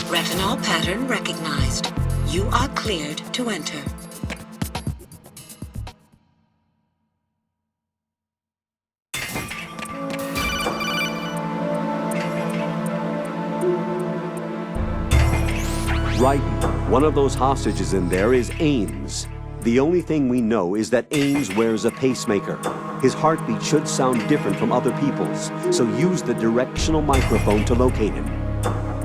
Retinol pattern recognized. You are cleared to enter. Right. One of those hostages in there is Ames. The only thing we know is that Ames wears a pacemaker. His heartbeat should sound different from other people's, so use the directional microphone to locate him.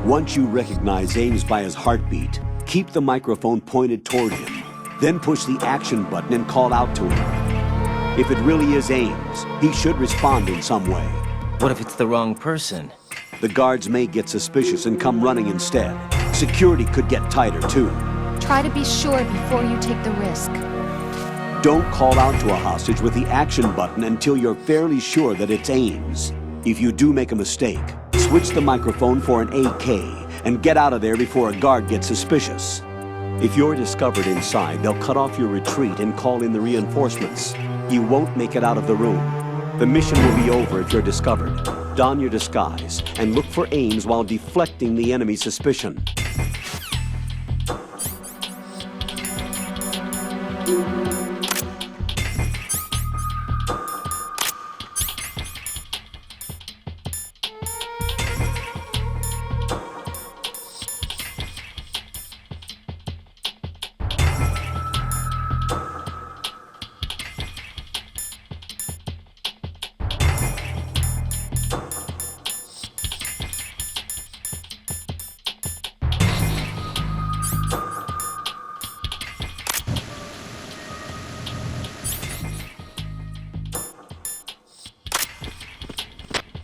Once you recognize Ames by his heartbeat, keep the microphone pointed toward him. Then push the action button and call out to him. If it really is Ames, he should respond in some way. What if it's the wrong person? The guards may get suspicious and come running instead. Security could get tighter, too. Try to be sure before you take the risk. Don't call out to a hostage with the action button until you're fairly sure that it's Ames. If you do make a mistake, switch the microphone for an AK and get out of there before a guard gets suspicious. If you're discovered inside, they'll cut off your retreat and call in the reinforcements. You won't make it out of the room. The mission will be over if you're discovered. Don your disguise and look for Ames while deflecting the enemy's suspicion.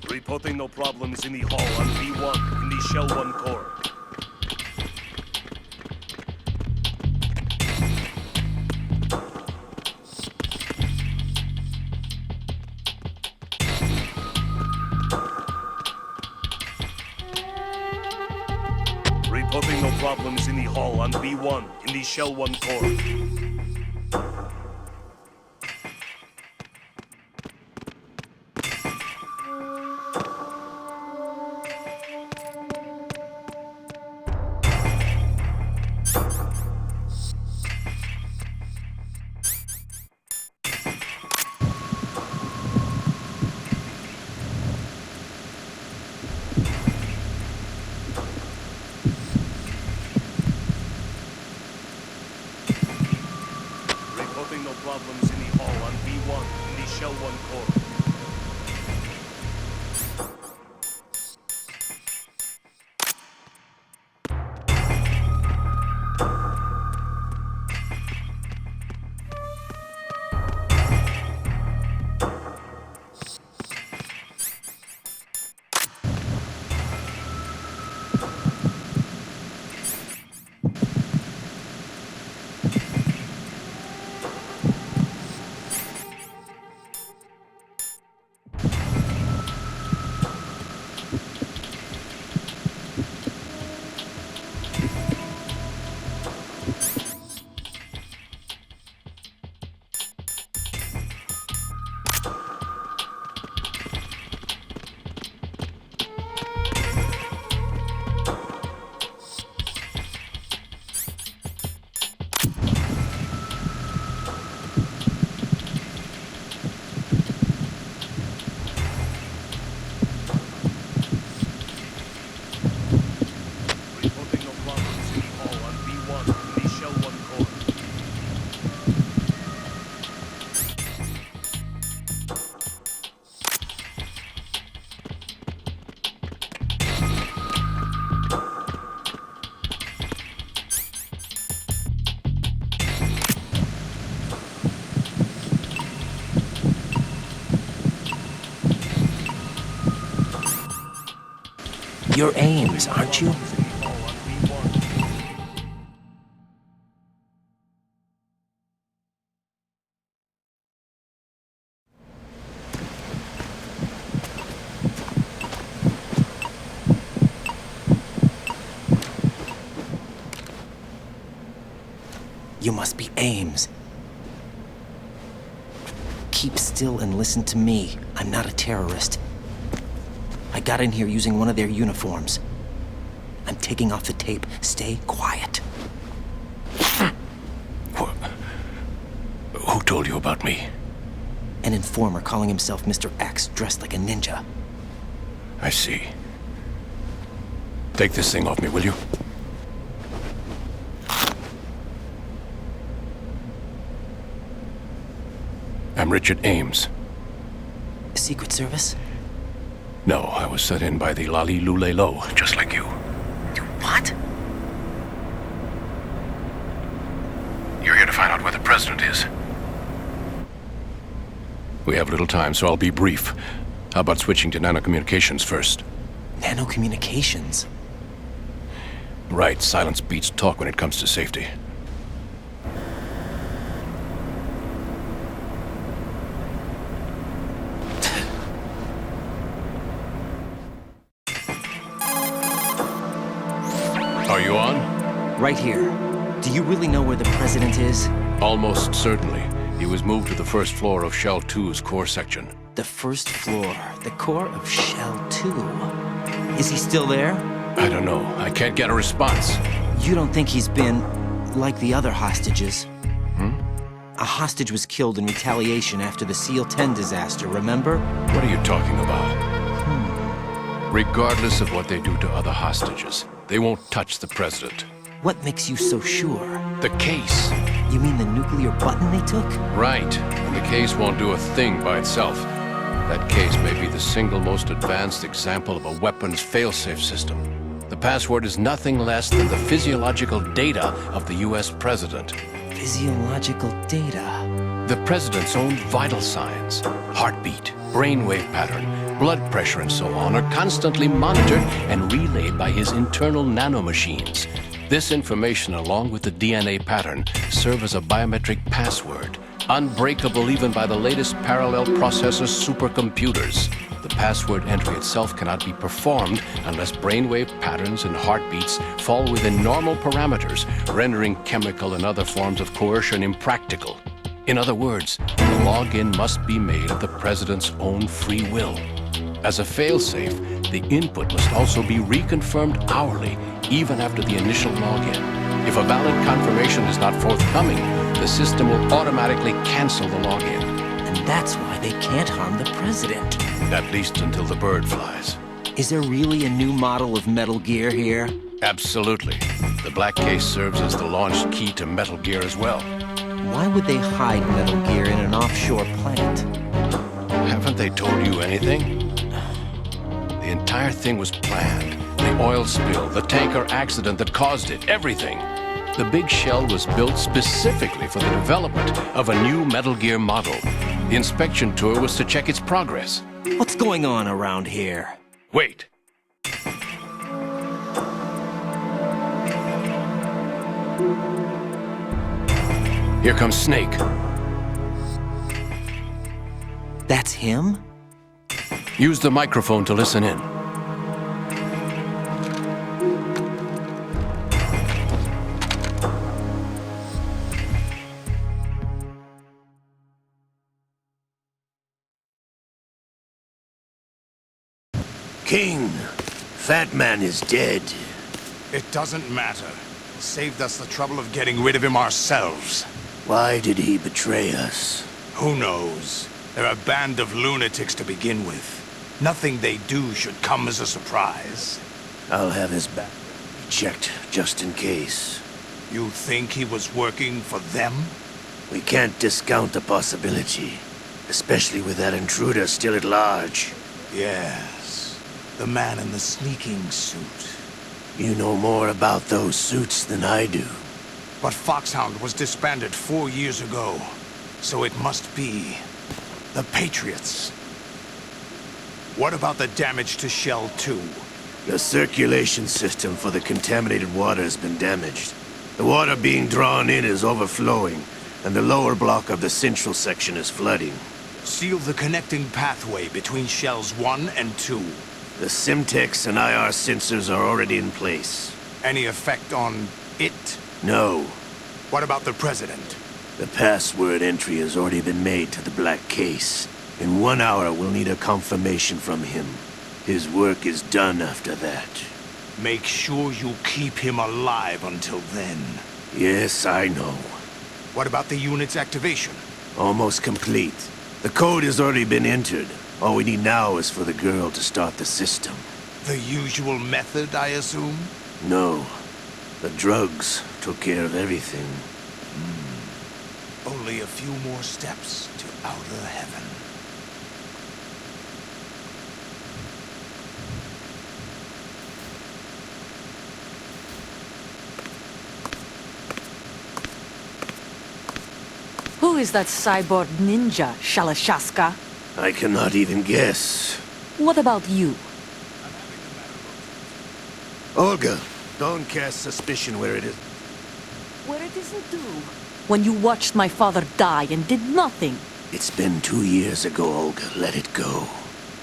Reporting no problems in the hall on B1 in the Shell 1 core. Reporting no problems in the hall on B1 in the Shell 1 core. No problems in the hall on B1 in the Shell 1 core. You're Ames, aren't you? You must be Ames. Keep still and listen to me. I'm not a terrorist. I got in here using one of their uniforms. I'm taking off the tape. Stay quiet. Who told you about me? An informer calling himself Mr. X, dressed like a ninja. I see. Take this thing off me, will you? I'm Richard Ames. Secret Service? No, I was set in by the Lali Lule Lo, just like you. You what? You're here to find out where the president is. We have little time, so I'll be brief. How about switching to nanocommunications first? Nanocommunications? Right, silence beats talk when it comes to safety. Are you on? Right here. Do you really know where the president is? Almost certainly. He was moved to the first floor of Shell 2's core section. The first floor. The core of Shell 2. Is he still there? I don't know. I can't get a response. You don't think he's been like the other hostages? A hostage was killed in retaliation after the SEAL 10 disaster, remember? What are you talking about? Regardless of what they do to other hostages, they won't touch the president. What makes you so sure? The case. You mean the nuclear button they took? Right. And the case won't do a thing by itself. That case may be the single most advanced example of a weapons failsafe system. The password is nothing less than the physiological data of the US president. Physiological data? The president's own vital signs, heartbeat, brainwave pattern, blood pressure and so on are constantly monitored and relayed by his internal nanomachines. This information, along with the DNA pattern, serve as a biometric password, unbreakable even by the latest parallel processor supercomputers. The password entry itself cannot be performed unless brainwave patterns and heartbeats fall within normal parameters, rendering chemical and other forms of coercion impractical. In other words, the login must be made of the president's own free will. As a failsafe, the input must also be reconfirmed hourly, even after the initial login. If a valid confirmation is not forthcoming, the system will automatically cancel the login. And that's why they can't harm the president. At least until the bird flies. Is there really a new model of Metal Gear here? Absolutely. The black case serves as the launch key to Metal Gear as well. Why would they hide Metal Gear in an offshore plant? Haven't they told you anything? The entire thing was planned. The oil spill, the tanker accident that caused it, everything. The big shell was built specifically for the development of a new Metal Gear model. The inspection tour was to check its progress. What's going on around here? Wait. Here comes Snake. That's him? Use the microphone to listen in. King, Fat Man is dead. It doesn't matter. He saved us the trouble of getting rid of him ourselves. Why did he betray us? Who knows? They're a band of lunatics to begin with. Nothing they do should come as a surprise. I'll have his back checked just in case. You think he was working for them? We can't discount the possibility, especially with that intruder still at large. Yes. The man in the sneaking suit. You know more about those suits than I do. But Foxhound was disbanded 4 years ago. So it must be the Patriots. What about the damage to Shell 2? The circulation system for the contaminated water has been damaged. The water being drawn in is overflowing, and the lower block of the central section is flooding. Seal the connecting pathway between Shells 1 and 2. The Simtex and IR sensors are already in place. Any effect on it? No. What about the President? The password entry has already been made to the black case. In 1 hour, we'll need a confirmation from him. His work is done after that. Make sure you keep him alive until then. Yes, I know. What about the unit's activation? Almost complete. The code has already been entered. All we need now is for the girl to start the system. The usual method, I assume? No. The drugs took care of everything. Only a few more steps to outer heaven. Who is that cyborg ninja, Shalashaska? I cannot even guess. What about you? Olga, don't cast suspicion where it is. Where it isn't due. When you watched my father die and did nothing. It's been 2 years ago, Olga. Let it go.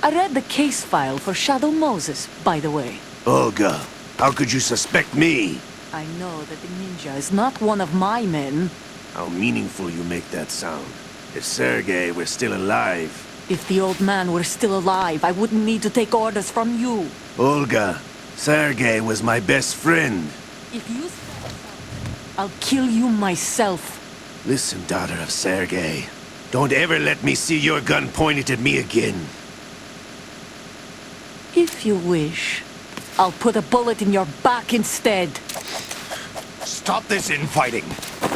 I read the case file for Shadow Moses, by the way. Olga, how could you suspect me? I know that the ninja is not one of my men. How meaningful you make that sound. If Sergei were still alive... If the old man were still alive, I wouldn't need to take orders from you. Olga, Sergei was my best friend. If you say something, I'll kill you myself. Listen, daughter of Sergei. Don't ever let me see your gun pointed at me again. If you wish, I'll put a bullet in your back instead. Stop this infighting.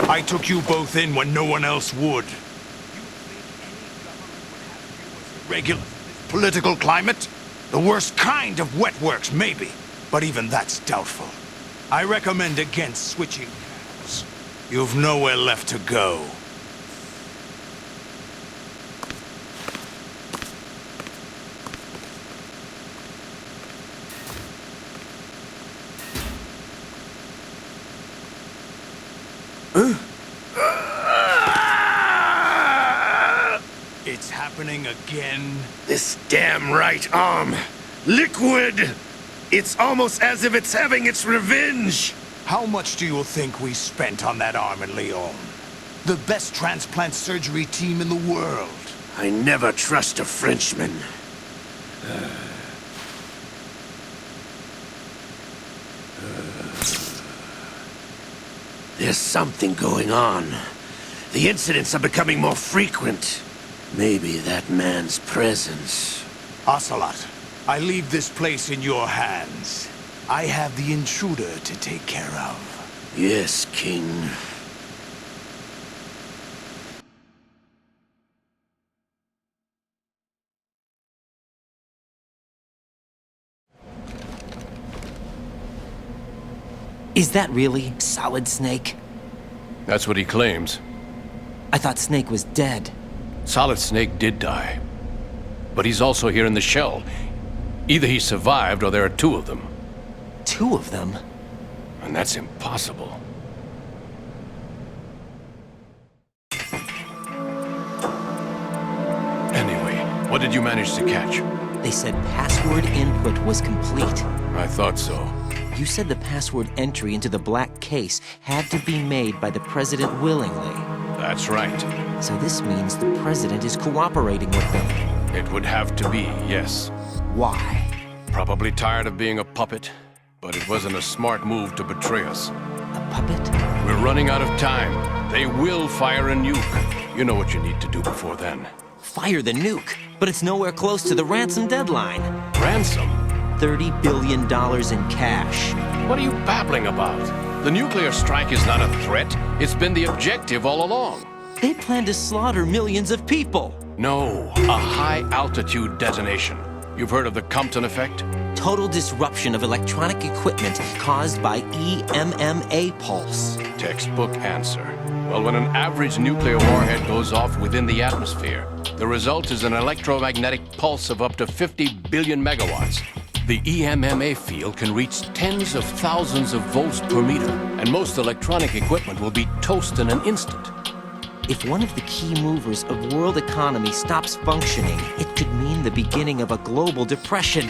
I took you both in when no one else would. You think any government would have you as irregular political climate? The worst kind of wet works, maybe. But even that's doubtful. I recommend against switching camps. You've nowhere left to go. It's happening again. This damn right arm. Liquid! It's almost as if it's having its revenge! How much do you think we spent on that arm in Lyon? The best transplant surgery team in the world. I never trust a Frenchman. There's something going on. The incidents are becoming more frequent. Maybe that man's presence. Ocelot, I leave this place in your hands. I have the intruder to take care of. Yes, King. Is that really Solid Snake? That's what he claims. I thought Snake was dead. Solid Snake did die. But he's also here in the shell. Either he survived or there are two of them. Two of them? And that's impossible. Anyway, what did you manage to catch? They said password input was complete. I thought so. You said the password entry into the black case had to be made by the president willingly. That's right. So this means the president is cooperating with them. It would have to be, yes. Why? Probably tired of being a puppet, but it wasn't a smart move to betray us. A puppet? We're running out of time. They will fire a nuke. You know what you need to do before then. Fire the nuke, but it's nowhere close to the ransom deadline. Ransom? $30 billion in cash. What are you babbling about? The nuclear strike is not a threat. It's been the objective all along. They plan to slaughter millions of people. No, a high-altitude detonation. You've heard of the Compton effect? Total disruption of electronic equipment caused by EMMA pulse. Textbook answer. Well, when an average nuclear warhead goes off within the atmosphere, the result is an electromagnetic pulse of up to 50 billion megawatts. The EMMA field can reach tens of thousands of volts per meter, and most electronic equipment will be toast in an instant. If one of the key movers of world economy stops functioning, it could mean the beginning of a global depression.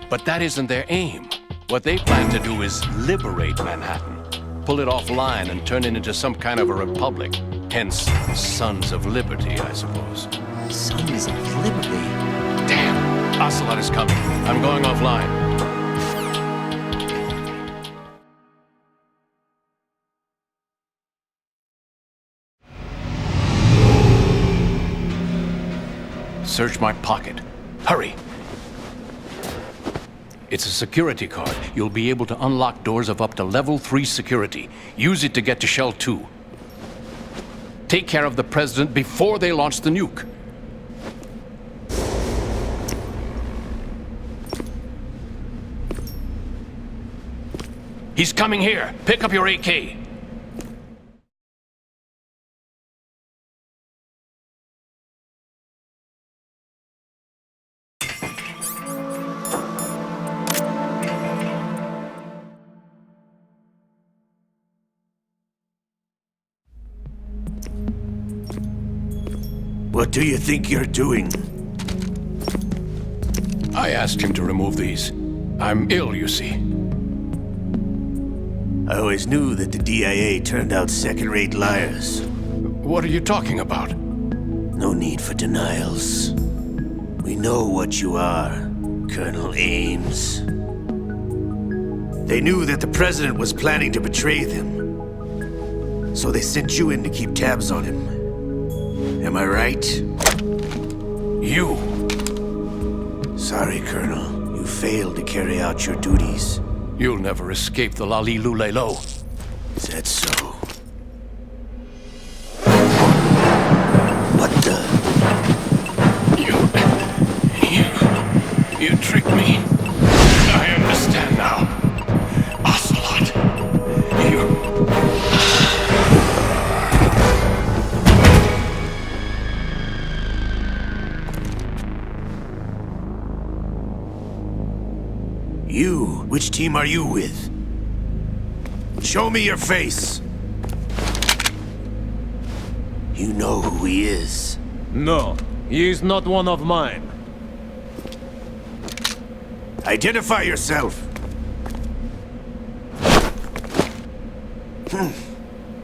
But that isn't their aim. What they plan to do is liberate Manhattan, pull it offline and turn it into some kind of a republic. Hence, Sons of Liberty, I suppose. Sons of Liberty? Damn! Ocelot is coming. I'm going offline. search my pocket. Hurry! It's a security card. You'll be able to unlock doors of up to level 3 security. Use it to get to Shell 2. Take care of the President before they launch the nuke. He's coming here. Pick up your AK. What do you think you're doing? I asked him to remove these. I'm ill, you see. I always knew that the DIA turned out second-rate liars. What are you talking about? No need for denials. We know what you are, Colonel Ames. They knew that the President was planning to betray them. So they sent you in to keep tabs on him. Am I right? You! Sorry, Colonel. You failed to carry out your duties. You'll never escape the Lali Lulelo. Is that so? What the? You tricked me. I understand now. Ocelot. You? Which team are you with? Show me your face! You know who he is. No, he is not one of mine. Identify yourself!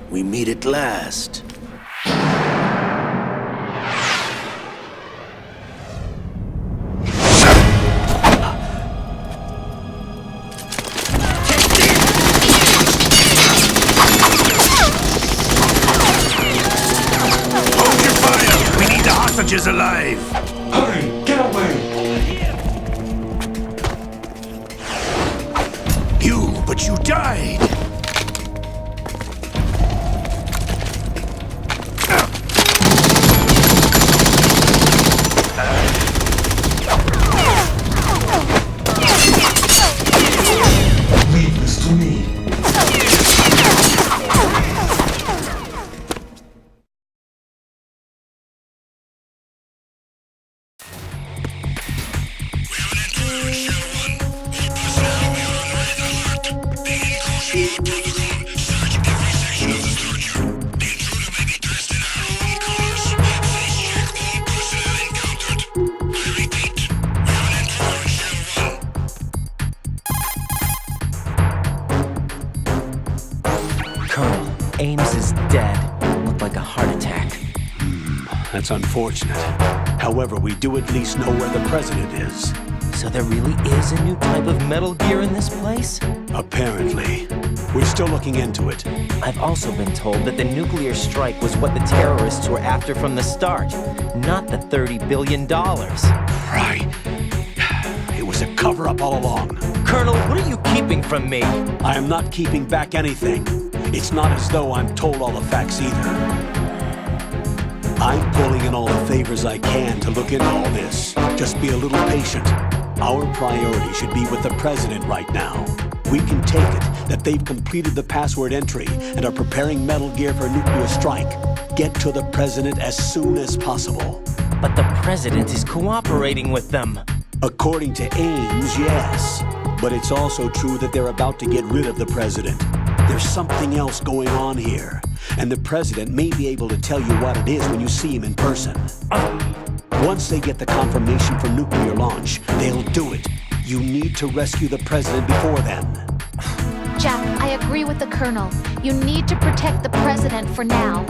We meet at last. Is alive! Hurry! Get away! But you died! Leave this to me. Colonel, Ames is dead. Looked like a heart attack. That's unfortunate. However, we do at least know where the President is. So there really is a new type of Metal Gear in this place? Apparently. We're still looking into it. I've also been told that the nuclear strike was what the terrorists were after from the start, not the $30 billion. Right. It was a cover-up all along. Colonel, what are you keeping from me? I am not keeping back anything. It's not as though I'm told all the facts either. I'm pulling in all the favors I can to look into all this. Just be a little patient. Our priority should be with the President right now. We can take it that they've completed the password entry and are preparing Metal Gear for nuclear strike. Get to the President as soon as possible. But the President is cooperating with them. According to Ames, yes. But it's also true that they're about to get rid of the President. There's something else going on here, and the President may be able to tell you what it is when you see him in person. Once they get the confirmation for nuclear launch, they'll do it. You need to rescue the President before then. Jack, I agree with the Colonel. You need to protect the President for now.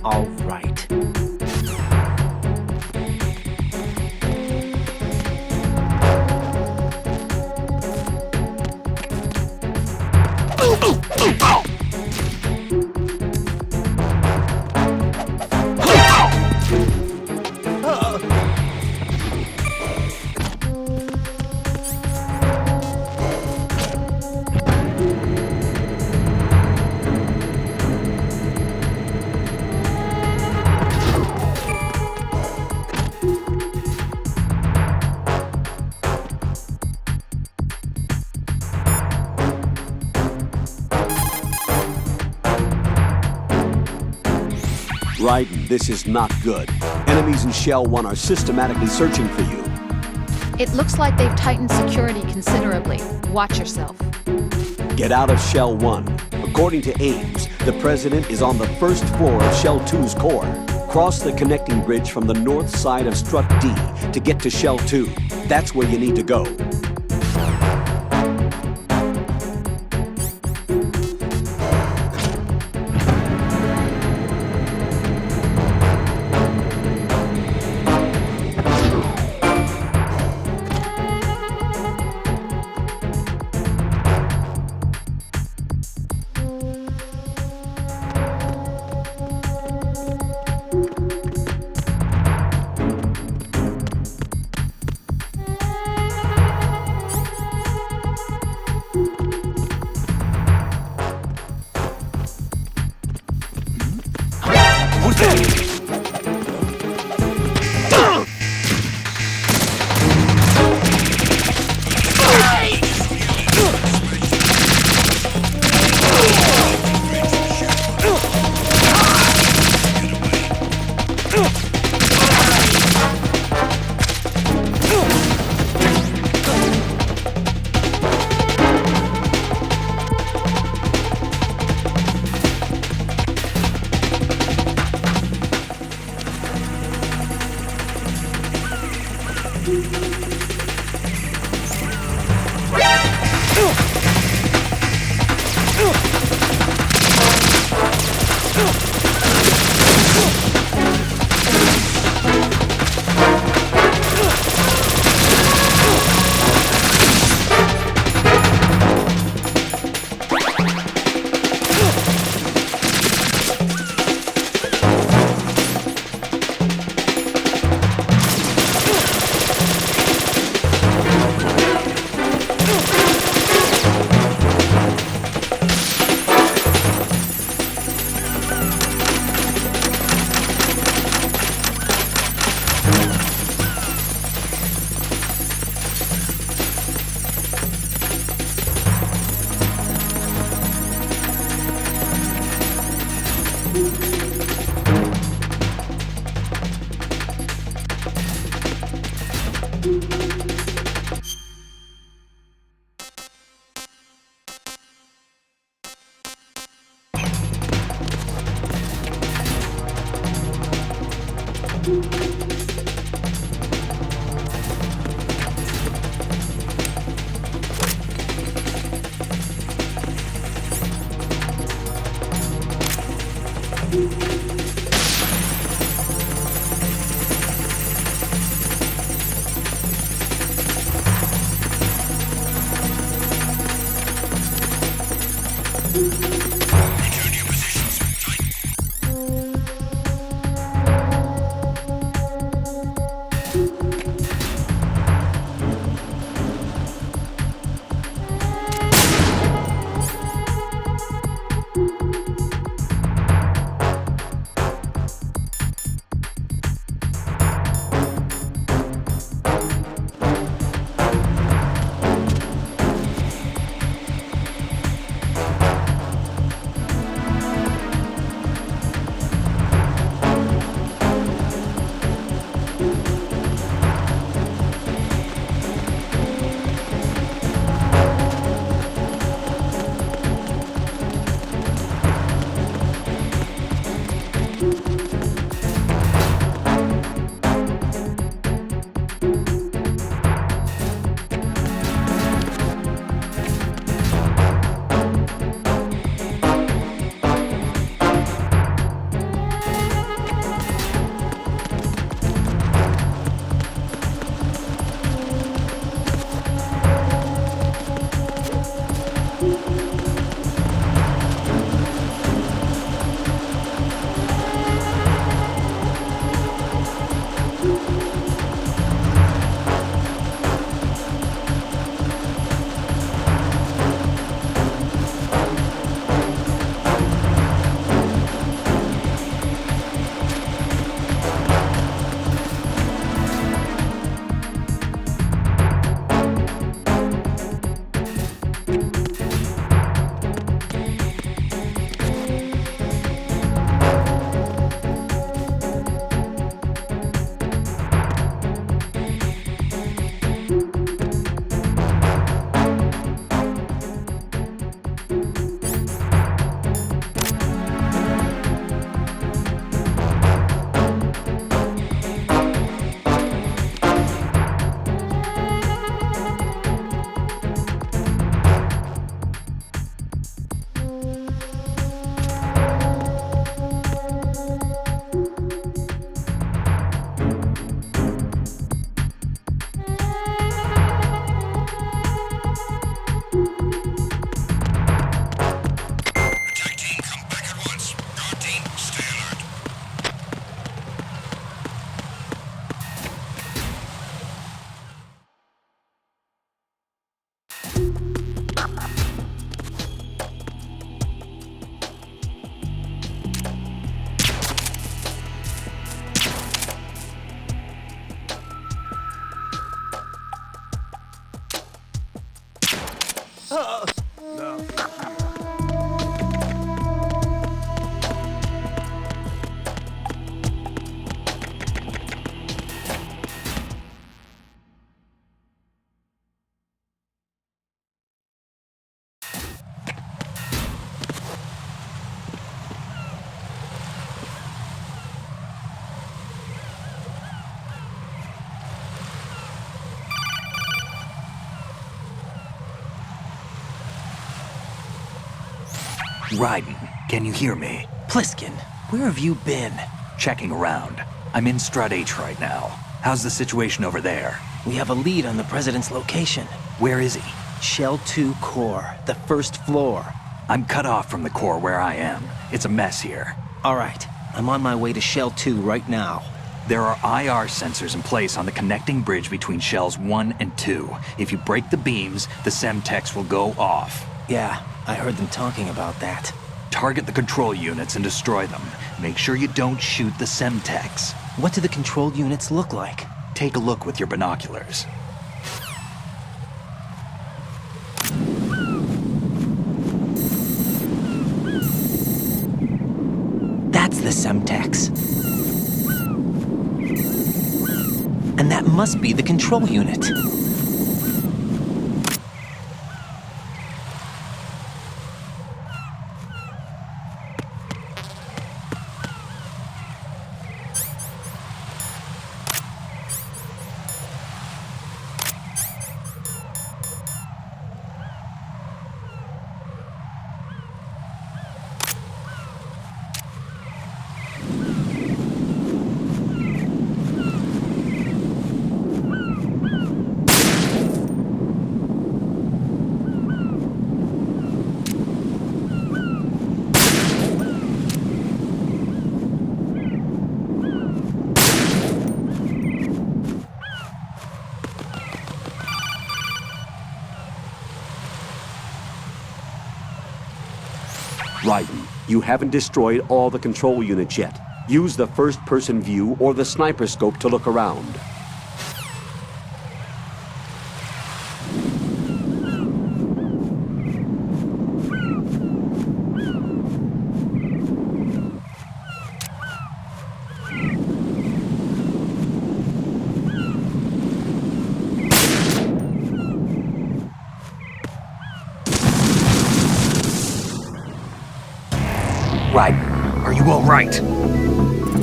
All right. Raiden, this is not good. Enemies in Shell 1 are systematically searching for you. It looks like they've tightened security considerably. Watch yourself. Get out of Shell 1. According to Ames, the President is on the first floor of Shell 2's core. Cross the connecting bridge from the north side of Strut D to get to Shell 2. That's where you need to go. Raiden, can you hear me? Pliskin, where have you been? Checking around. I'm in Strut H right now. How's the situation over there? We have a lead on the president's location. Where is he? Shell 2 core, the first floor. I'm cut off from the core where I am. It's a mess here. All right, I'm on my way to Shell 2 right now. There are IR sensors in place on the connecting bridge between Shells 1 and 2. If you break the beams, the Semtex will go off. Yeah, I heard them talking about that. Target the control units and destroy them. Make sure you don't shoot the Semtex. What do the control units look like? Take a look with your binoculars. That's the Semtex. And that must be the control unit. Raiden, you haven't destroyed all the control units yet. Use the first-person view or the sniper scope to look around. Raiden, are you all right?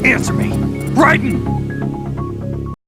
Answer me! Raiden!